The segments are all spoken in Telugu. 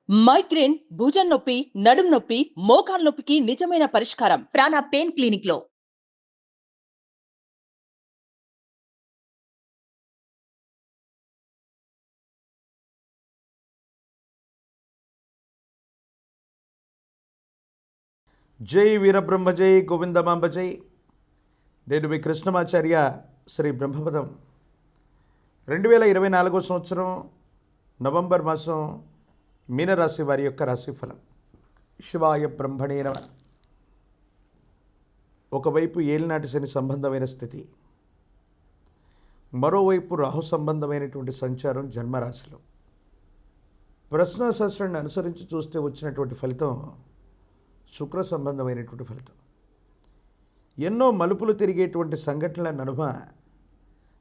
మైగ్రేన్, భుజం నొప్పి, నడుం నొప్పి, మోకాలు నొప్పికి నిజమైన పరిష్కారం ప్రాణ పెయిన్ క్లినిక్ లో. జై వీరబ్రహ్మ జై గోవిందమాంబ జై. నేను మీ కృష్ణమాచార్య. శ్రీ బ్రహ్మపదం 2024 సంవత్సరం నవంబర్ మాసం మీనరాశి వారి యొక్క రాశిఫలం. శివాయ బ్రహ్మణే నమః. ఒకవైపు ఏలినాటి శని సంబంధమైన స్థితి, మరోవైపు రాహు సంబంధమైనటువంటి సంచారం జన్మరాశిలో. ప్రశ్నాశాస్త్రాన్ని అనుసరించి చూస్తే వచ్చినటువంటి ఫలితం శుక్ర సంబంధమైనటువంటి ఫలితం. ఎన్నో మలుపులు తిరిగేటువంటి సంఘటనల నడుమ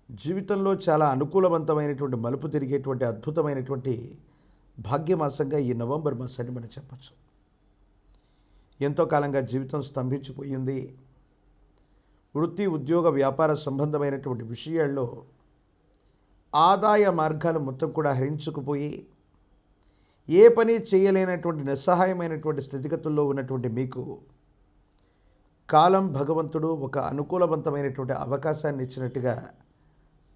జీవితంలో చాలా అనుకూలవంతమైనటువంటి మలుపు తిరిగేటువంటి అద్భుతమైనటువంటి భాగ్యమాసంగా ఈ నవంబర్ మాసాన్ని మనం చెప్పచ్చు. ఎంతో కాలంగా జీవితం స్తంభించిపోయింది. వృత్తి, ఉద్యోగ, వ్యాపార సంబంధమైనటువంటి విషయాల్లో ఆదాయ మార్గాలు మొత్తం కూడా హరించుకుపోయి ఏ పని చేయలేనటువంటి నిస్సహాయమైనటువంటి స్థితిగతుల్లో ఉన్నటువంటి మీకు కాలం, భగవంతుడు ఒక అనుకూలవంతమైనటువంటి అవకాశాన్ని ఇచ్చినట్టుగా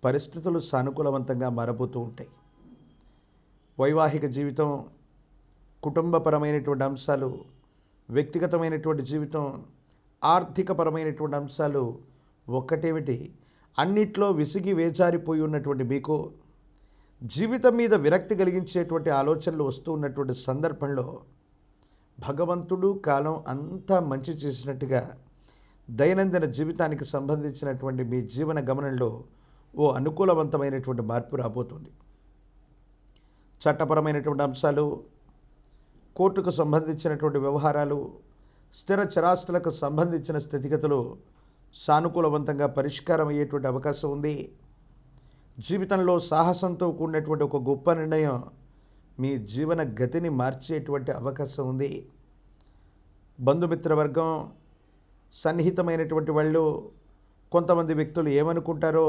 పరిస్థితులు సానుకూలవంతంగా మారబోతూ ఉంటాయి. వైవాహిక జీవితం, కుటుంబపరమైనటువంటి అంశాలు, వ్యక్తిగతమైనటువంటి జీవితం, ఆర్థికపరమైనటువంటి అంశాలు ఒక్కటేమిటి అన్నిట్లో విసిగి వేచారిపోయి ఉన్నటువంటి మీకు జీవితం మీద విరక్తి కలిగించేటువంటి ఆలోచనలు వస్తూ ఉన్నటువంటి సందర్భంలో భగవంతుడు కాలం అంతా మంచి చేసినట్టుగా దైనందిన జీవితానికి సంబంధించినటువంటి మీ జీవన గమనంలో ఓ అనుకూలవంతమైనటువంటి మార్పు రాబోతుంది. చట్టపరమైనటువంటి అంశాలు, కోర్టుకు సంబంధించినటువంటి వ్యవహారాలు, స్థిర చరాస్తులకు సంబంధించిన స్థితిగతులు సానుకూలవంతంగా పరిష్కారం అయ్యేటువంటి అవకాశం ఉంది. జీవితంలో సాహసంతో కూడినటువంటి ఒక గొప్ప నిర్ణయం మీ జీవన గతిని మార్చేటువంటి అవకాశం ఉంది. బంధుమిత్రవర్గం, సన్నిహితమైనటువంటి వాళ్ళు, కొంతమంది వ్యక్తులు ఏమనుకుంటారో,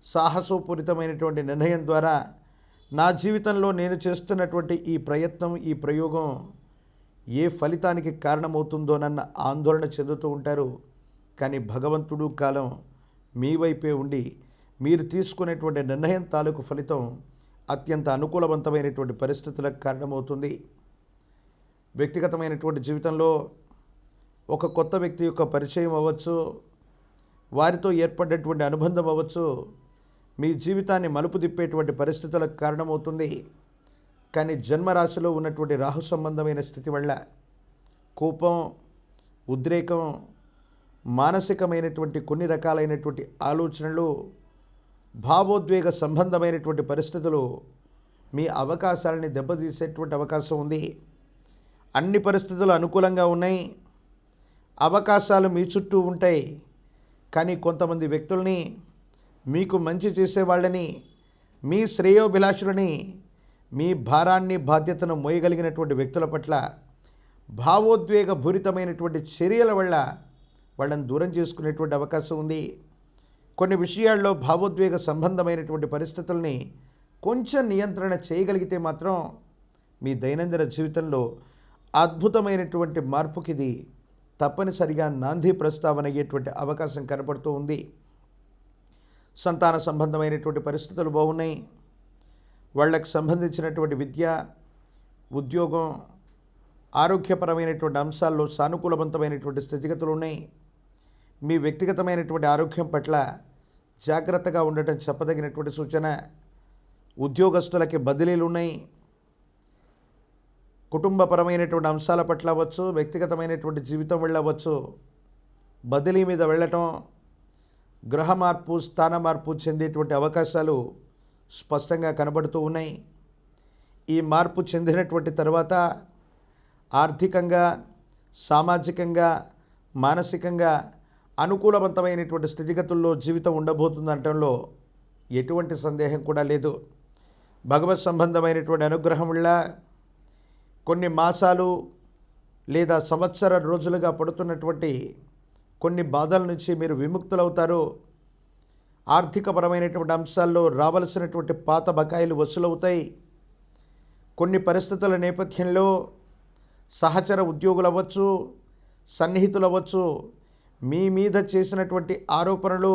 సాహసోపూరితమైనటువంటి నిర్ణయం ద్వారా నా జీవితంలో నేను చేస్తున్నటువంటి ఈ ప్రయత్నం, ఈ ప్రయోగం ఏ ఫలితానికి కారణమవుతుందోనన్న ఆందోళన చెందుతూ ఉంటారు. కానీ భగవంతుడు కాలం మీ వైపే ఉండి మీరు తీసుకునేటువంటి నిర్ణయం తాలూకు ఫలితం అత్యంత అనుకూలవంతమైనటువంటి పరిస్థితులకు కారణమవుతుంది. వ్యక్తిగతమైనటువంటి జీవితంలో ఒక కొత్త వ్యక్తి యొక్క పరిచయం అవ్వచ్చు, వారితో ఏర్పడ్డటువంటి అనుబంధం అవ్వచ్చు, మీ జీవితాన్ని మలుపు తిప్పేటువంటి పరిస్థితులకు కారణమవుతుంది. కానీ జన్మరాశిలో ఉన్నటువంటి రాహు సంబంధమైన స్థితి వల్ల కోపం, ఉద్రేకం, మానసికమైనటువంటి కొన్ని రకాలైనటువంటి ఆలోచనలు, భావోద్వేగ సంబంధమైనటువంటి పరిస్థితులు మీ అవకాశాలని దెబ్బతీసేటువంటి అవకాశం ఉంది. అన్ని పరిస్థితులు అనుకూలంగా ఉన్నాయి, అవకాశాలు మీ చుట్టూ ఉంటాయి. కానీ కొంతమంది వ్యక్తుల్ని, మీకు మంచి చేసేవాళ్ళని, మీ శ్రేయోభిలాషులని, మీ భారాన్ని, బాధ్యతను మోయగలిగినటువంటి వ్యక్తుల పట్ల భావోద్వేగ భూరితమైనటువంటి చర్యల వల్ల వాళ్ళని దూరం చేసుకునేటువంటి అవకాశం ఉంది. కొన్ని విషయాల్లో భావోద్వేగ సంబంధమైనటువంటి పరిస్థితుల్ని కొంచెం నియంత్రణ చేయగలిగితే మాత్రం మీ దైనందిన జీవితంలో అద్భుతమైనటువంటి మార్పుకి ఇది తప్పనిసరిగా నాంది ప్రస్తావన అయ్యేటువంటి అవకాశం కనపడుతూ ఉంది. సంతాన సంబంధమైనటువంటి పరిస్థితులు బాగున్నాయి. వాళ్ళకి సంబంధించినటువంటి విద్య, ఉద్యోగం, ఆరోగ్యపరమైనటువంటి అంశాల్లో సానుకూలవంతమైనటువంటి స్థితిగతులు ఉన్నాయి. మీ వ్యక్తిగతమైనటువంటి ఆరోగ్యం పట్ల జాగ్రత్తగా ఉండటం చెప్పదగినటువంటి సూచన. ఉద్యోగస్తులకి బదిలీలు ఉన్నాయి. కుటుంబపరమైనటువంటి అంశాల పట్ల అవ్వచ్చు, వ్యక్తిగతమైనటువంటి జీవితం వెళ్ళవచ్చు, బదిలీ మీద వెళ్ళటం, గృహ మార్పు, స్థాన మార్పు చెందేటువంటి అవకాశాలు స్పష్టంగా కనబడుతూ ఉన్నాయి. ఈ మార్పు చెందినటువంటి తర్వాత ఆర్థికంగా, సామాజికంగా, మానసికంగా అనుకూలవంతమైనటువంటి స్థితిగతుల్లో జీవితం ఉండబోతుందనటంలో ఎటువంటి సందేహం కూడా లేదు. భగవత్ సంబంధమైనటువంటి అనుగ్రహం వల్ల కొన్ని మాసాలు లేదా సంవత్సర రోజులుగా పడుతున్నటువంటి కొన్ని బాధల నుంచి మీరు విముక్తులవుతారు. ఆర్థికపరమైనటువంటి అంశాల్లో రావలసినటువంటి పాత బకాయిలు వసూలవుతాయి. కొన్ని పరిస్థితుల నేపథ్యంలో సహచర ఉద్యోగులు అవ్వచ్చు, సన్నిహితులు అవ్వచ్చు, మీ మీద చేసినటువంటి ఆరోపణలు,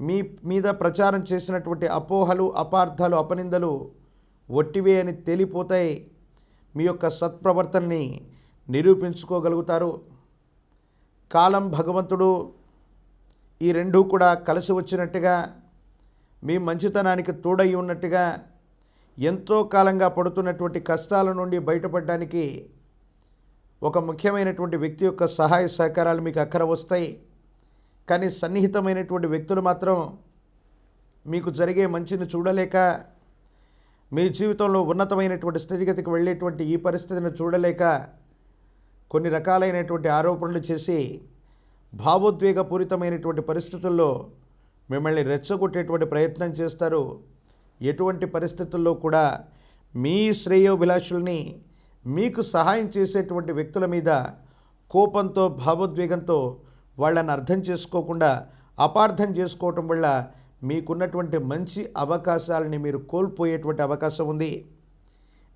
మీ మీద ప్రచారం చేసినటువంటి అపోహలు, అపార్థాలు, అపనిందలు ఒట్టివే అని తేలిపోతాయి. మీ యొక్క సత్ప్రవర్తనని నిరూపించుకోగలుగుతారు. కాలం, భగవంతుడు ఈ రెండూ కూడా కలిసి వచ్చినట్టుగా, మీ మంచితనానికి తోడై ఉన్నట్టుగా, ఎంతో కాలంగా పడుతున్నటువంటి కష్టాల నుండి బయటపడడానికి ఒక ముఖ్యమైనటువంటి వ్యక్తి యొక్క సహాయ సహకారాలు మీకు అక్కర వస్తాయి. కానీ సన్నిహితమైనటువంటి వ్యక్తులు మాత్రం మీకు జరిగే మంచిని చూడలేక, మీ జీవితంలో ఉన్నతమైనటువంటి స్థితిగతికి వెళ్ళేటువంటి ఈ పరిస్థితిని చూడలేక కొన్ని రకాలైనటువంటి ఆరోపణలు చేసి భావోద్వేగపూరితమైనటువంటి పరిస్థితుల్లో మిమ్మల్ని రెచ్చగొట్టేటువంటి ప్రయత్నం చేస్తారు. ఎటువంటి పరిస్థితుల్లో కూడా మీ శ్రేయోభిలాషుల్ని, మీకు సహాయం చేసేటువంటి వ్యక్తుల మీద కోపంతో, భావోద్వేగంతో వాళ్ళని అర్థం చేసుకోకుండా అపార్థం చేసుకోవటం వల్ల మీకున్నటువంటి మంచి అవకాశాలని మీరు కోల్పోయేటువంటి అవకాశం ఉంది.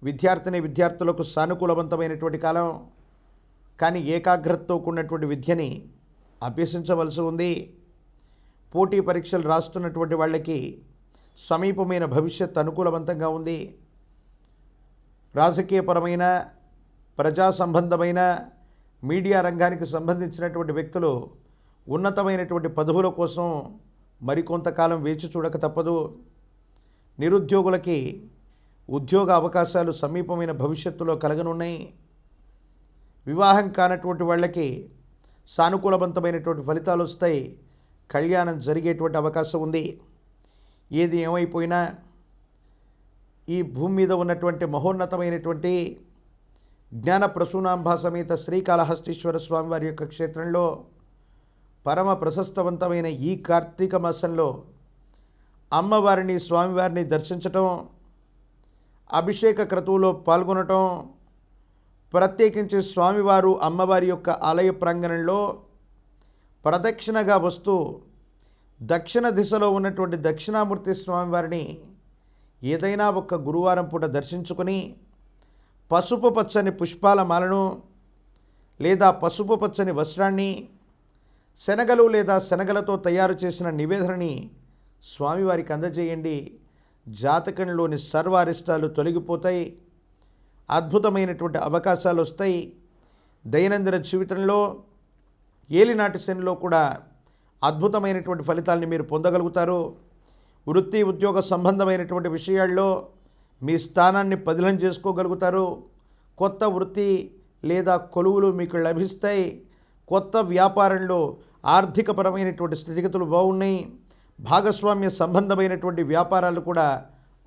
విద్యార్థులకు సానుకూలవంతమైనటువంటి కాలం, కానీ ఏకాగ్రతతో కూడినటువంటి విద్యని అభ్యసించవలసి ఉంది. పోటీ పరీక్షలు రాస్తున్నటువంటి వాళ్ళకి సమీపమైన భవిష్యత్ అనుకూలవంతంగా ఉంది. రాజకీయపరమైన, ప్రజా సంబంధమైన, మీడియా రంగానికి సంబంధించినటువంటి వ్యక్తులు ఉన్నతమైనటువంటి పదవుల కోసం మరికొంతకాలం వేచి చూడక తప్పదు. నిరుద్యోగులకి ఉద్యోగ అవకాశాలు సమీపమైన భవిష్యత్తులో కలగనున్నాయి. వివాహం కానటువంటి వాళ్ళకి సానుకూలవంతమైనటువంటి ఫలితాలు వస్తాయి. కళ్యాణం జరిగేటువంటి అవకాశం ఉంది. ఏది ఏమైపోయినా ఈ భూమి మీద ఉన్నటువంటి మహోన్నతమైనటువంటి జ్ఞాన ప్రసూనాంబ సమేత శ్రీకాళహస్తీశ్వర స్వామివారి యొక్క క్షేత్రంలో పరమ ప్రశస్తవంతమైన ఈ కార్తీక మాసంలో అమ్మవారిని, స్వామివారిని దర్శించటం, అభిషేక క్రతువులో పాల్గొనటం, ప్రత్యేకించి స్వామివారు అమ్మవారి యొక్క ఆలయ ప్రాంగణంలో ప్రదక్షిణగా వస్తూ దక్షిణ దిశలో ఉన్నటువంటి దక్షిణామూర్తి స్వామివారిని ఏదైనా ఒక గురువారం పూట దర్శించుకొని పసుపు పచ్చని పుష్పాల మాలను లేదా పసుపు పచ్చని వస్త్రాన్ని, శనగలు లేదా శనగలతో తయారు చేసిన నివేదనని స్వామివారికి అందజేయండి. జాతకంలోని సర్వ అరిష్టాలు తొలగిపోతాయి. అద్భుతమైనటువంటి అవకాశాలు వస్తాయి. దైనందిన జీవితంలో, ఏలినాటి శనిలో కూడా అద్భుతమైనటువంటి ఫలితాలని మీరు పొందగలుగుతారు. వృత్తి, ఉద్యోగ సంబంధమైనటువంటి విషయాల్లో మీ స్థానాన్ని పదిలం చేసుకోగలుగుతారు. కొత్త వృత్తి లేదా కొలువులు మీకు లభిస్తాయి. కొత్త వ్యాపారంలో ఆర్థికపరమైనటువంటి స్థితిగతులు బాగున్నాయి. భాగస్వామ్య సంబంధమైనటువంటి వ్యాపారాలు కూడా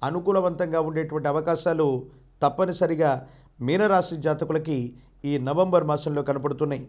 అనుకూలవంతంగా ఉండేటువంటి అవకాశాలు తప్పనిసరిగా మీనరాశి జాతకులకి ఈ నవంబర్ మాసంలో కనపడుతున్నాయి.